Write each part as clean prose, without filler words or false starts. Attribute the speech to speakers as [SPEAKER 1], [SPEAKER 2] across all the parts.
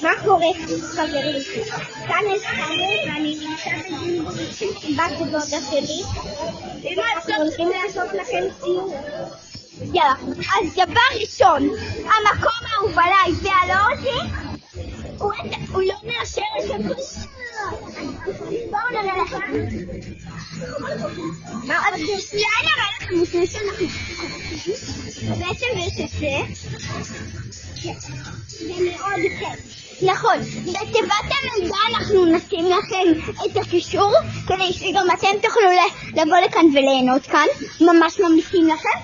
[SPEAKER 1] מה קורה, חברים? כאן יש חמור ואני נמצא בדימבורי עם בת דודה שלי. אנחנו הולכים לעשות לכם סיור. יאללה, אז דבר ראשון, המקום האהוב עליי והלא אותי, הוא לא מאשר את הפשוט. בואו נראה לכם. אז שנייה נראה לכם לפני שאנחנו בעצם יש את זה. זה מאוד כיף. נכון, בתיבת המידע אנחנו נשים לכם את הקישור כדי שגם אתם תוכלו לבוא לכאן וליהנות כאן. ממש ממליצים לכם.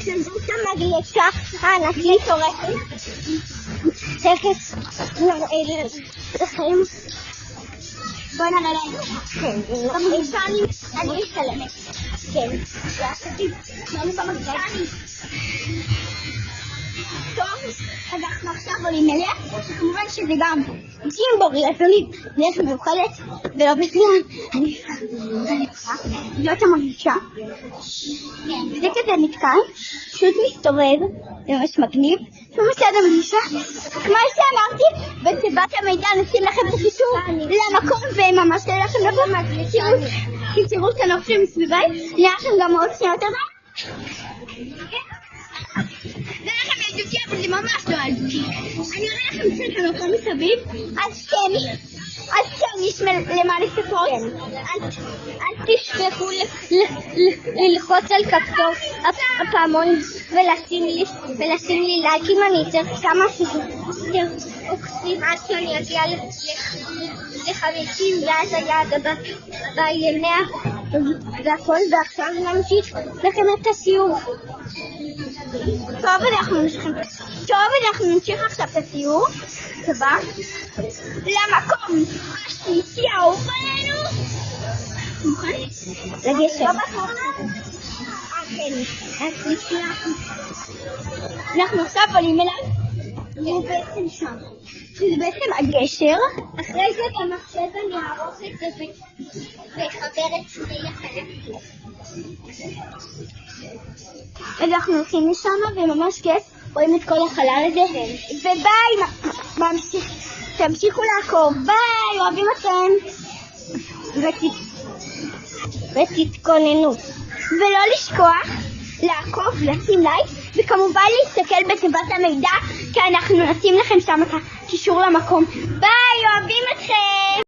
[SPEAKER 1] כן, זאת המגלשה הענקית הורקת. תכף נראה לכם. בואו נראה להם. כן, אני אשתלמת. כן, אני במגלשה. טוב, אז אנחנו עכשיו עולים אליה. כמובן שזה גם ג'ימבורי, אז אני דרך מיוחדת ולא בכלל. זאת המגלשה. זה כזה מתקן, פשוט מסתובב, זה ממש מגניב. ומצד המגלשה, כמו שאמרתי, בתיבת המידע נשים לכם את הקישור למקום וממש תהיה לכם לבוא. תראו את הנוף של מסביבי, נראה לכם גם מאוד שניות הבא. זה לכם ילדותי, אבל זה ממש לא ילדותי. אני אראה לכם קצת הנוף מסביב, אז כן, יש למה לצפות. אל תשכחו ללחוץ על כפתור הפעמון ולשים לי לייק אם אני צריך כמה עוקבים עד שאני אגיע ל-50 ואז היעד הבא יהיה 100 והכל, ועכשיו נמשיך לכם את הסיור. טוב, אנחנו נמשיך עכשיו את הסיור הבא למקום השלישי האהוב עלינו. לגשר. אנחנו עכשיו עולים אליו, והוא בעצם שם. שזה בעצם הגשר. אחרי זה במחשב אני אערוך את זה וחבר את שני לחלק. אז אנחנו הולכים לשם וממש כיף, רואים את כל החלל הזה. וביי, תמשיכו לעקוב, ביי, אוהבים אתכם. ותתכוננו. ולא לשכוח לעקוב, לשים לייק, וכמובן להסתכל בתיבת המידע, כי אנחנו נשים לכם שם את הקישור למקום. ביי, אוהבים אתכם.